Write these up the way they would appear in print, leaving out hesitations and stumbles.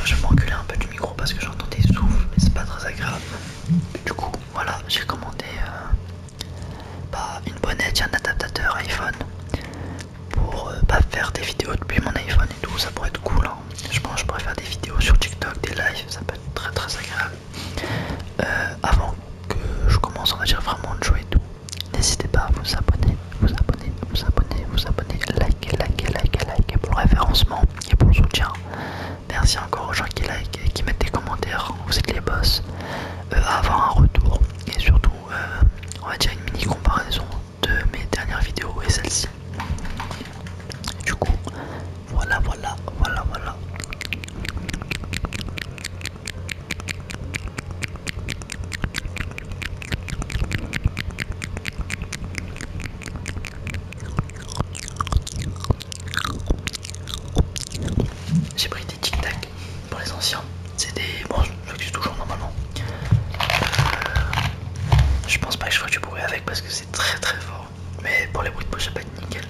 je vais m'enculer un peu du micro parce que j'entends des souffles, mais c'est pas très agréable. Du coup, voilà, j'ai commandé une bonnette et un adaptateur iPhone pour faire des vidéos depuis mon iPhone et tout. Ça pourrait être cool, hein. Je pense que je pourrais faire des vidéos sur TikTok, des lives, ça peut être très très agréable. Avant que je commence, on va dire vraiment de jouer et tout, n'hésitez pas à vous abonner, likez pour le référencement et pour le soutien. Merci encore aux gens qui like et qui mettent des commentaires, vous êtes les boss. À avoir un retour et surtout on va dire une mini comparaison de mes dernières vidéos et celle-ci. Du coup, voilà. J'ai pris des tic tac pour les anciens. C'est des. Bon, ça existe toujours normalement. Je pense pas que je ferai du bruit avec parce que c'est très très fort. Mais pour les bruits de bouche, ça peut être nickel.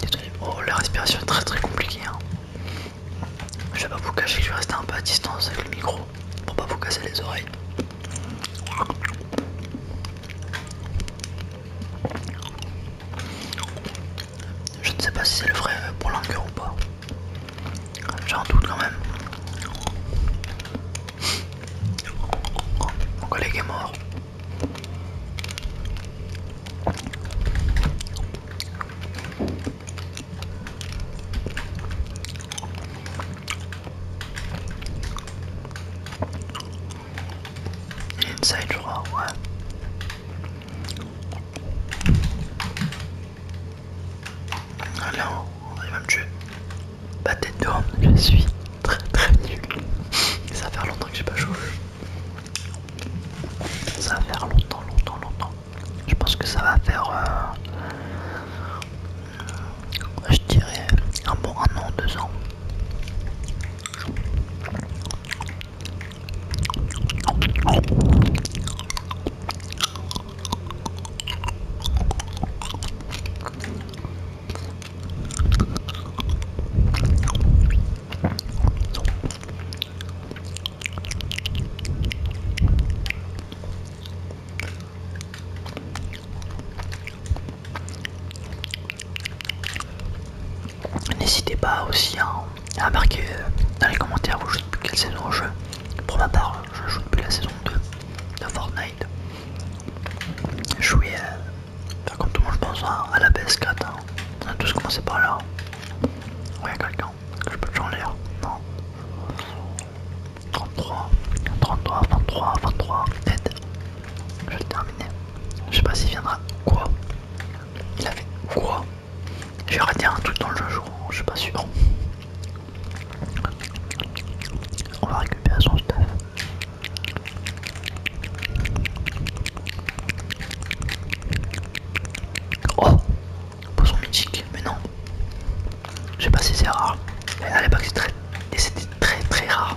Désolé, oh la respiration est très très compliquée, hein. Je vais pas vous cacher que je vais rester un peu à distance avec le micro pour pas vous casser les oreilles. Je ne sais pas si c'est le vrai bourlingueur ou pas. J'ai un doute quand même. Mon collègue est mort. Inside, je crois, ouais. Là, il va me tuer. Bah tête de homme, je suis très très nul. Ça va faire longtemps que j'ai pas joué. Ça va faire longtemps. Je pense que ça va faire je dirais un bon 1 an, 2 ans. N'hésitez pas aussi à marquer dans les commentaires vous jouez depuis quelle saison je joue. Pour ma part, je joue depuis la saison 2 de Fortnite. Je jouais comme tout le monde je pense à la PS4, hein. On a tous commencé par là. Ouais, y'a quelqu'un. Est-ce que je peux le jouer en l'air? Non. 33, 23, peut-être. Je vais le terminer. Je sais pas s'il viendra. Quoi? Il a fait quoi? J'ai raté un truc dans le jeu, je suis pas sûr. On va récupérer son stuff. Oh, poisson mythique, mais non. Je sais pas si c'est rare. Mais à l'époque c'était très très rare.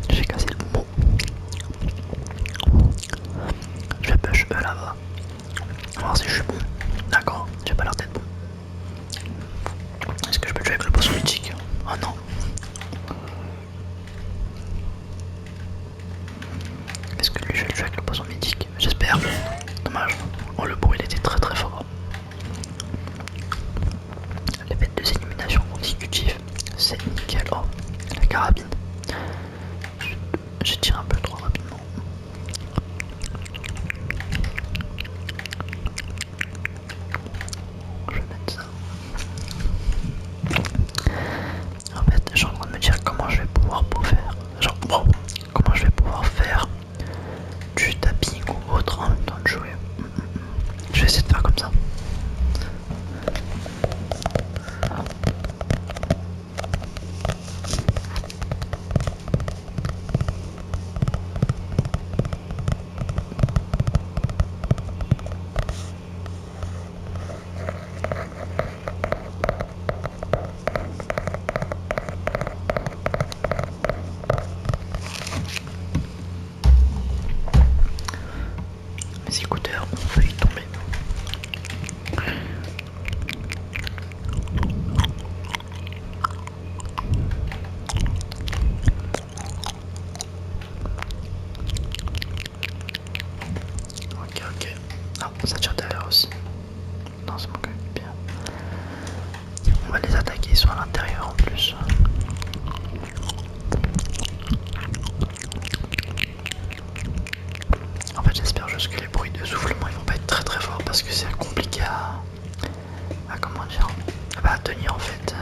J'ai cassé le mot. Je vais push eux là-bas. On va voir si je suis bon. D'accord, j'ai pas l'air d'être bon. Est-ce que je peux jouer avec le poisson mythique? Oh non. Est-ce que lui je vais le jouer avec le poisson mythique? J'espère. Dommage. Oh le bruit il était très très fort. L'effet de élimination consécutive, c'est nickel. Oh, la carabine. J'ai tiré un peu trop rapidement. Je vais mettre ça. En fait, je suis en train de me dire comment je vais pouvoir faire. Genre, bon, comment je vais pouvoir faire du tapping ou autre en même temps de jouer. Je vais essayer de faire comme ça. va les attaquer, ils sont à l'intérieur en plus. En fait j'espère juste que les bruits de soufflement ils vont pas être très très forts parce que c'est compliqué à comment dire, à tenir en fait.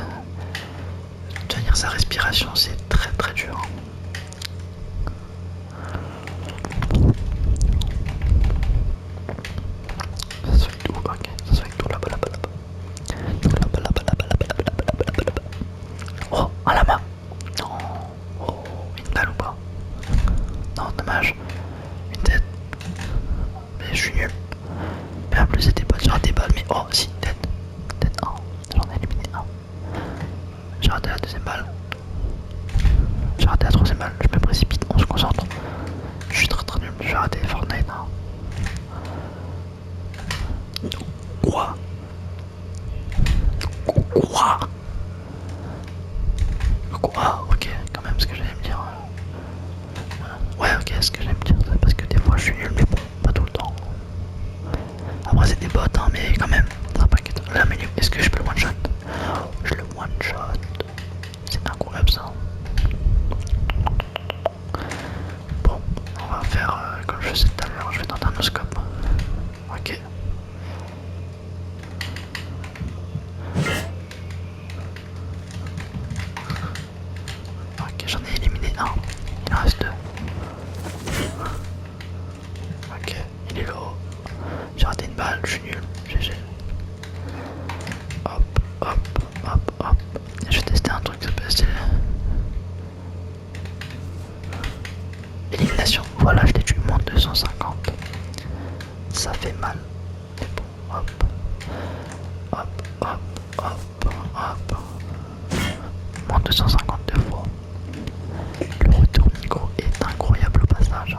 Tenir sa respiration c'est très très dur. Ça se fait tout, ok, ça se fait tout là-bas, là-bas, là-bas. Oh, un lama. Non. Oh, une balle ou pas? Non, dommage. Une tête. Mais je suis nul. Mais en plus c'était pas sur des balles, mais oh si, tête. Tête 1. J'en ai éliminé un. J'ai raté la deuxième balle. J'ai raté la troisième balle. Je me précipite, on se concentre. Je suis très très nul. J'ai raté Fortnite. Hein. Quoi? Quoi? Quoi? Ok, quand même ce que j'allais me dire. Ouais, ok, ce que j'allais me dire, c'est parce que des fois je suis nul, mais bon, pas tout le temps. Après, c'est des bots, hein, mais quand même, ça m'inquiète. Là, mais est-ce que je peux le one shot? Je le one shot. C'est incroyable ça. Bon, on va faire comme je faisais tout à l'heure, je vais tenter un no-scope. Ok. Ok, j'en ai éliminé un. Il en reste deux. Ok, il est là-haut. J'ai raté une balle, je suis nul. GG. Hop, hop, hop, hop. Je vais tester un truc, ça peut être élimination. Voilà, je l'ai tué, moins 250. Ça fait mal. Mais bon, hop. Hop, hop, hop, hop. Moins 252 fois. Le retour micro est incroyable au passage.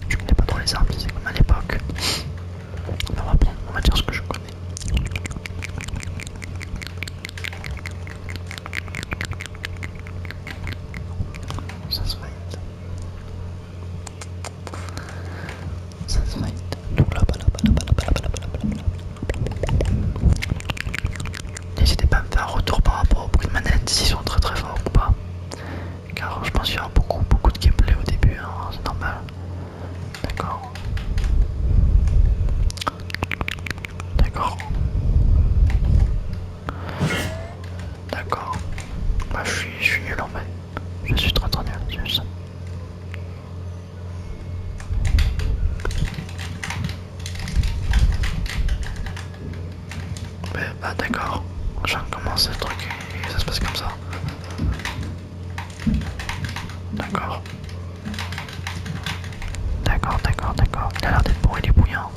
Je connais pas trop les armes, c'est comme à l'époque. On va dire ce que je connais. Ça se fight. Ça se fight. Tout là-bas, là-bas, là-bas, là-bas, là-bas, là-bas, là-bas. N'hésitez pas à me faire un retour par rapport au bruit de manette, s'ils sont très très forts ou pas. Car je pense qu'il y aura beaucoup de gameplay au début, hein, c'est normal. D'accord. D'accord. D'accord. Bah je suis nul en fait. Je suis trop nul, c'est juste ça. Bah d'accord. Je viens de commencer le truc et ça se passe comme ça. D'accord. D'accord, d'accord, d'accord. Il a l'air d'être bon, il est bouillant.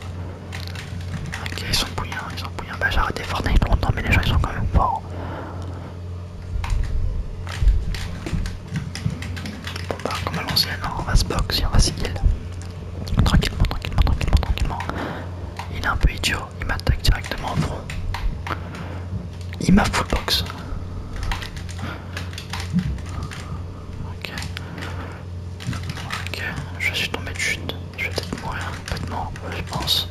Ok, ils sont bouillants, ils sont bouillants. Bah j'ai arrêté Fortnite longtemps, mais les gens ils sont quand même forts. Bon bah comme à l'ancienne, on va se box et on va s'y heal. Tranquillement, tranquillement, tranquillement, tranquillement. Il est un peu idiot, il m'attaque directement au front. Il m'a full box. Ok. Ok, je suis tombé de chute. Je vais peut-être mourir complètement, je pense.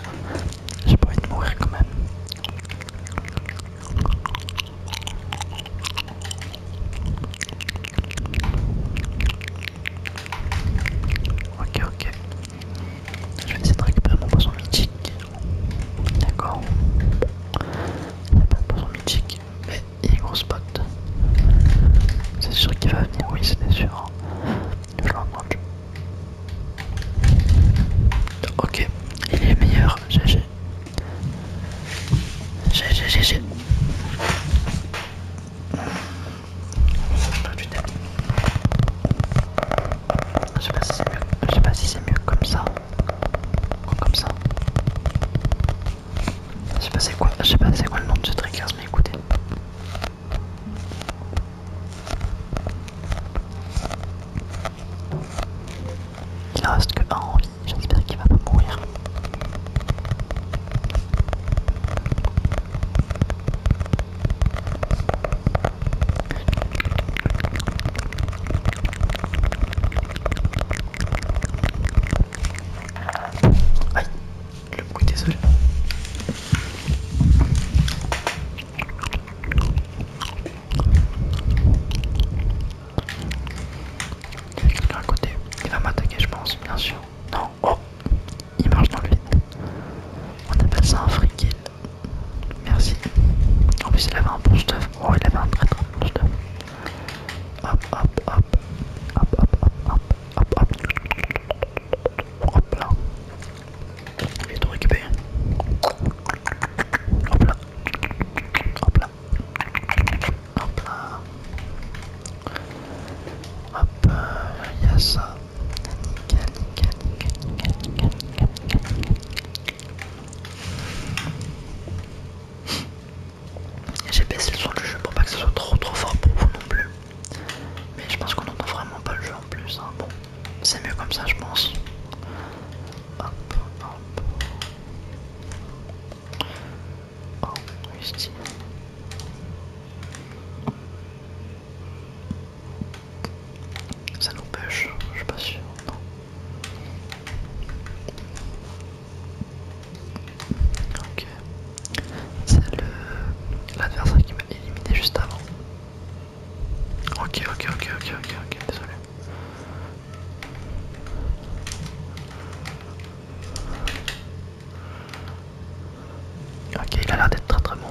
J'ai pas envie de mourir quand même. Ok, ok. Je vais essayer de récupérer mon poisson mythique. D'accord. Il n'y a pas de poisson mythique, mais il est gros spot. C'est sûr qu'il va venir, oui, c'était sûr. Je l'ai entendu. Ok, il est meilleur.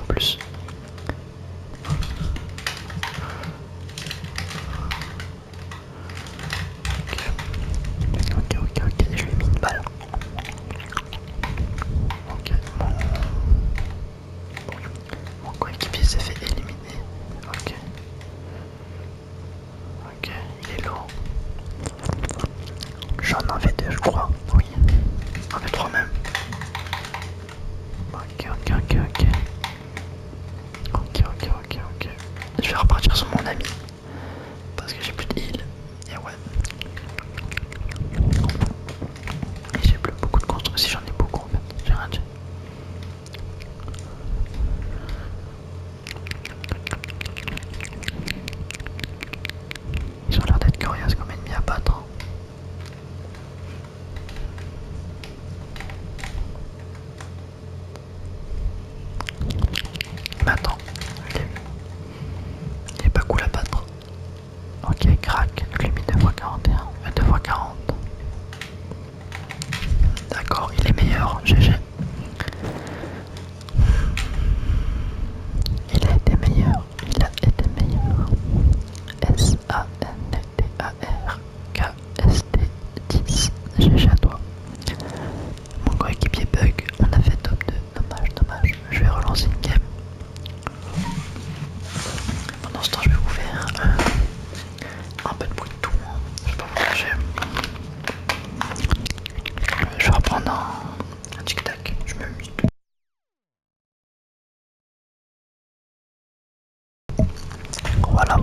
en plus. Ok, je lui ai mis une balle. Ok, mon coéquipier s'est fait éliminer. Ok, il est lourd. J'en avais deux, je crois. Oui, j'en avais trois même. Ok. Je vais repartir sur mon ami. Parce que j'ai plus de heal. Et ouais. Et j'ai plus beaucoup de construction. Si j'en ai beaucoup en fait. J'ai rien dit. Ils ont l'air d'être coriaces comme ennemis à battre. Mais attends, il est pas cool à battre. Ok, crack, je lui ai mis 2x41, 2x40. D'accord, il est meilleur, GG. Il a été meilleur. SANDARKST10. GG à toi. Mon coéquipier bug, on a fait top 2. Dommage. Je vais relancer une game. Pendant ce temps, je vais vous faire un peu de bruit de tout. Je vais pas vous cacher. Je vais reprendre un tic-tac. Je me mute. Voilà.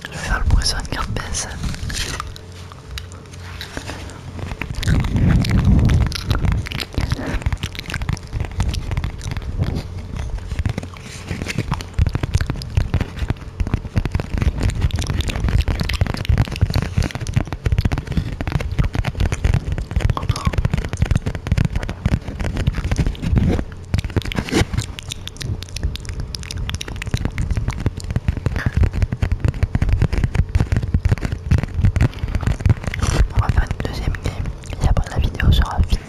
Je vais faire le bruit sur une carte PSN. On va faire une deuxième game et après la vidéo sera finie.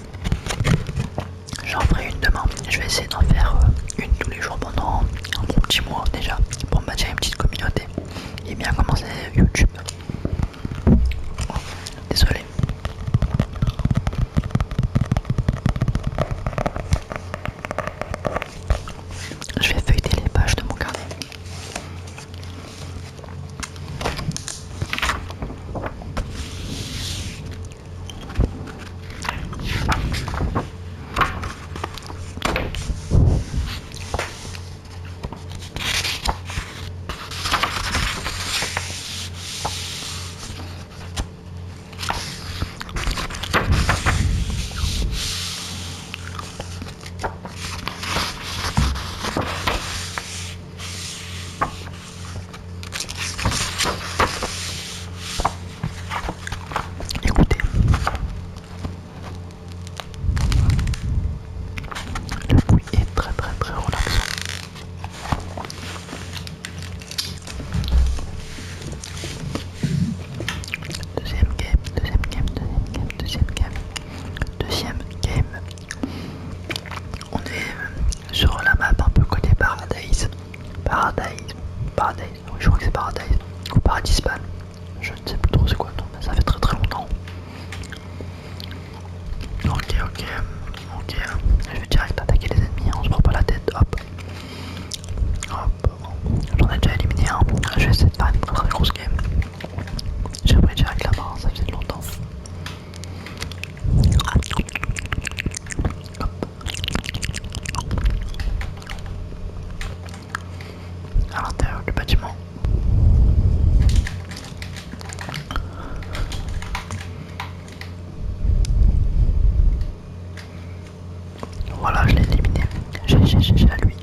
J'en ferai une demain. Je vais essayer d'en faire une tous les jours pendant un bon petit mois déjà pour me bâtir une petite communauté et bien commencer YouTube. Désolé. Je vais feuilleter les pages de mon carnet. Écoutez, le bruit est très relaxant. Deuxième game. On est sur la map un peu côté Paradise. Oui, je crois que c'est Paradise. Ou Paradis Spawn. Je ne sais plus trop c'est quoi le nom, mais ça fait très longtemps. Ok. Je vais direct attaquer les ennemis, on se prend pas la tête, hop. J'en ai déjà éliminé un. Je vais essayer de faire une très grosse game. J'ai repris direct la main, ça faisait longtemps. Hop. À l'intérieur du bâtiment. Voilà, je l'ai éliminé. J'ai à lui.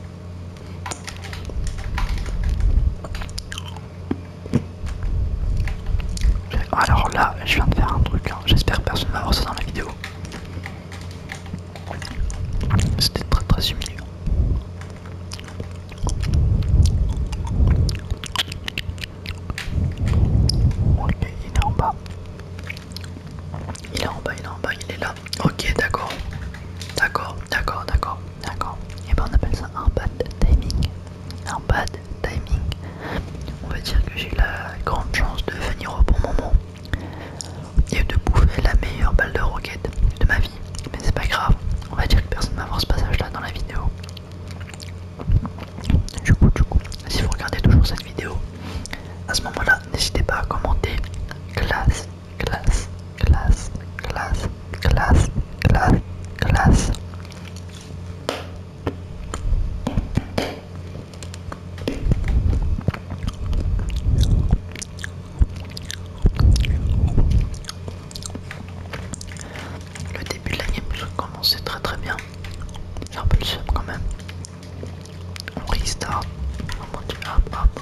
classe, classe, classe. Le début de la game commençait très très bien. J'ai un peu le seum quand même. On restart. On continue, hop hop.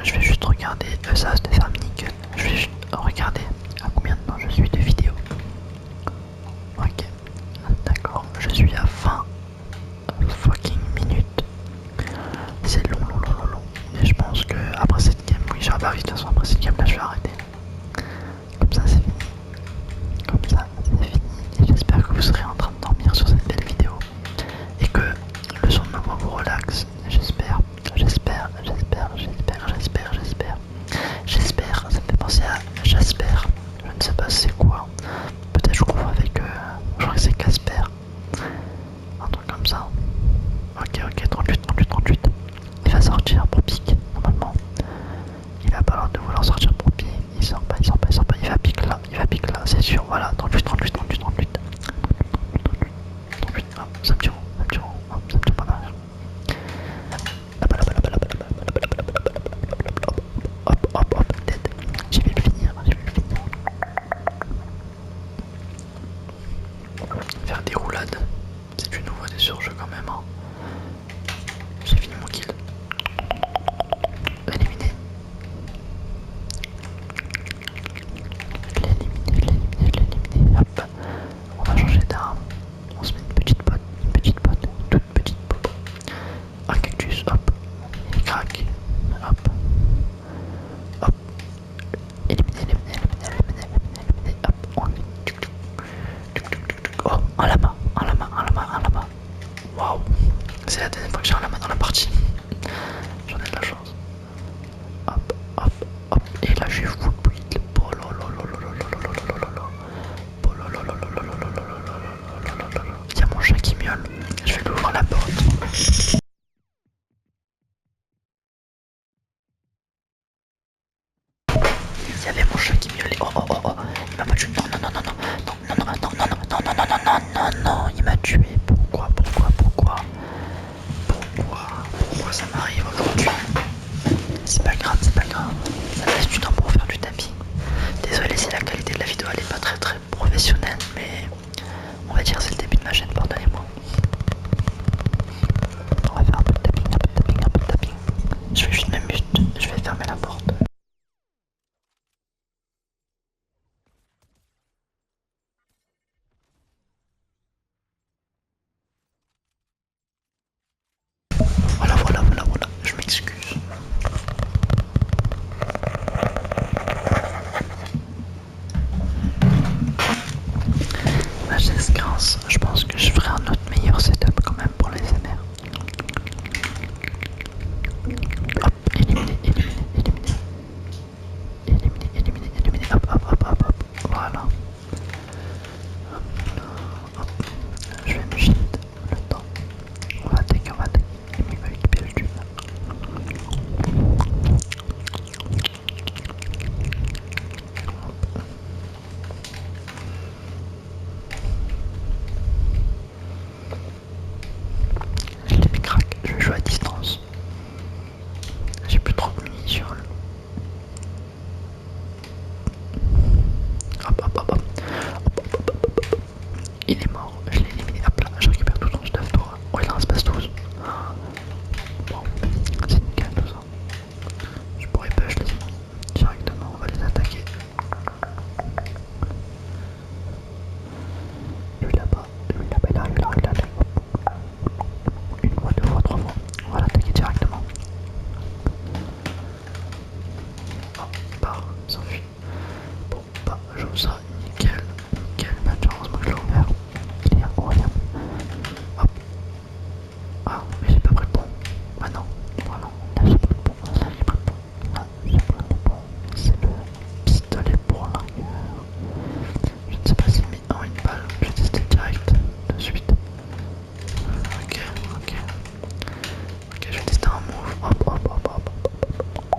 Je vais juste regarder, ça c'était faire mini. Je vais juste regarder à combien de temps je suis de vidéo. Ok, d'accord, je suis à 20 fucking minutes. C'est long, long, long, long, long. Et je pense que après cette game, oui, j'aurais pas vu de toute façon, après cette game là, je vais arrêter. Comme ça, c'est fini. Comme ça, c'est fini. Et j'espère que vous serez en train de dormir sur cette belle vidéo. Et que le son de ma voix vous relaxe. J'espère, j'espère, j'espère, j'espère, j'espère, j'espère. J'espère, ça me fait penser à Jasper. Je ne sais pas c'est quoi. Peut-être je confonds avec, je crois que c'est Casper. Un truc comme ça. Ok, ok, 38, 38, 38. Il va sortir pour pique, normalement. Il a pas l'air de vouloir sortir pour pique. Il sort pas, il sort pas, il sort pas. Il va pique là, c'est sûr. Voilà, 38, 38, 38, 38. 38, hop, ça me tire, ça me tire, hop, ça me tire pas derrière. Hop, hop, hop, tête. J'ai vu le finir, j'ai vu le finir. Faire des roulades, c'est une nouveauté sur jeu quand même. Hein. J'ai fini mon kill. Éliminé. Je l'ai éliminé, je l'ai éliminé, je l'ai éliminé. Hop. On va changer d'arme. On se met une petite pote, toute petite pote. Un cactus, hop. Il craque. Hop. Hop. Éliminé, éliminé, éliminé, éliminé, éliminé. Hop. On le met. Oh, un lama, un lama, un lama, un lama. Waouh. C'est la deuxième fois que j'ai un lama dans la partie. J'en ai de la chance. Hop, hop, hop. Et là j'ai full build. Il y a mon chat qui miaule. Je vais lui ouvrir la porte. Il y avait mon chat qui miaulait. Oh oh oh oh. Il m'a pas tué. Non non non non non non non non non non non non non non non non non. Il m'a tué. Pourquoi ça m'arrive aujourd'hui? C'est pas grave, c'est pas grave. Ça me laisse du temps pour faire du tapis. Désolé si la qualité de la vidéo elle est pas très très professionnelle, mais on va dire c'est le début de ma chaîne, pardonnez-moi. On va faire un peu de tapping, un peu de tapping, un peu de tapping. Je vais juste me mute, je vais fermer la porte. Voilà, voilà, voilà, voilà, je m'excuse. Ma chaise grince, je pense que je ferai un autre meilleur setup quand même pour les ASMR. Hop, éliminé, éliminé, éliminé. Éliminé, éliminé, éliminé, hop, hop, hop, hop, hop, voilà. Hop, hop. Je vais me shield le temps. On va attaquer, il va équiper le tube. Je l'ai mis crack, je vais jouer à distance. J'ai plus trop de munitions. Hop hop hop hop. Il est mort, je l'ai éliminé. Hop là, je récupère tout son stuff toi. Oh il en reste pas 12. Bon, c'est nickel tout ça. Je pourrais push les directement, on va les attaquer. Lui là-bas, il arrive, il arrive. Une fois, deux fois, trois fois. On va l'attaquer directement. Oh, part, s'enfuit. Bon, bah, j'ouvre ça, nickel, nickel. Bah, heureusement que je l'ai ouvert. Il est incroyable. Hop. Ah, mais j'ai pas pris le pont. Ah non, voilà, là j'ai pris le pont. Là j'ai pris le pont. Là j'ai pris le pont. C'est le pistolet pour l'arrière. Je ne sais pas s'il met en une balle. Je vais tester direct de suite. Ok, ok. Ok, je vais tester un move. Hop, hop, hop, hop, hop.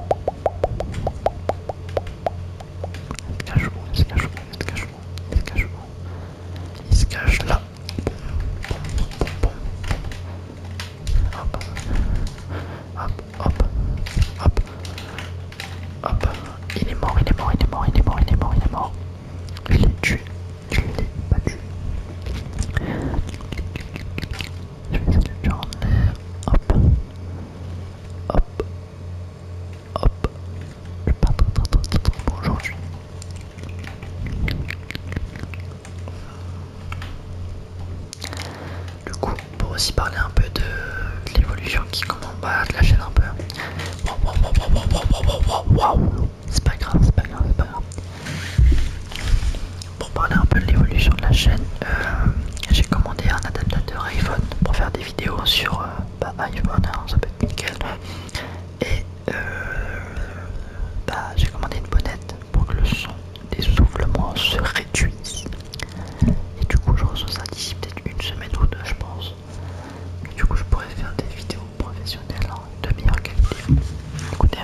aussi parler un peu de l'évolution qui commence de la chaîne un peu. Waouh, c'est pas grave, c'est pas grave, c'est pas grave. Pour parler un peu de l'évolution de la chaîne, j'ai commandé un adaptateur iPhone pour faire des vidéos sur iPhone, hein, ça peut être nickel. Et j'ai commandé une bonnette pour que le son des soufflements se réduise. Et du coup je reçois ça d'ici peut-être une semaine ou deux je pense. Et du coup je pourrais faire des vidéos professionnelles de meilleure qualité. Écoutez.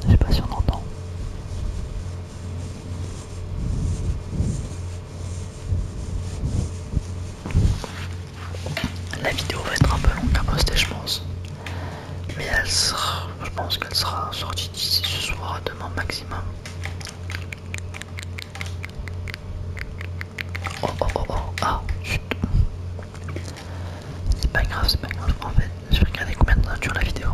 Je sais pas si on entend. La vidéo va être un peu longue à poster je pense. Mais je pense qu'elle sera sortie d'ici ce soir à demain maximum. Ah, chut. C'est pas grave, en fait, je vais regarder combien de temps dure la vidéo.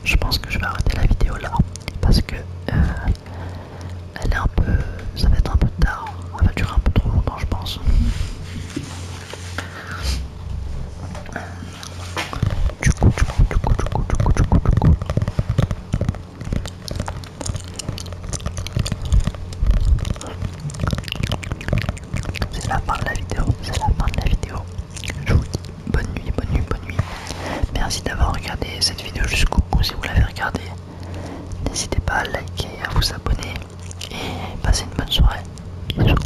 Je pense que je vais arrêter la vidéo là, parce que elle est un peu, ça va être un peu tard, elle va durer un peu trop longtemps je pense. Du coup. C'est la fin de la vidéo, Je vous dis bonne nuit. Merci d'avoir regardé cette vidéo jusqu'au bout si vous l'avez regardée. N'hésitez pas à liker, à vous abonner et passez une bonne soirée. Bisous.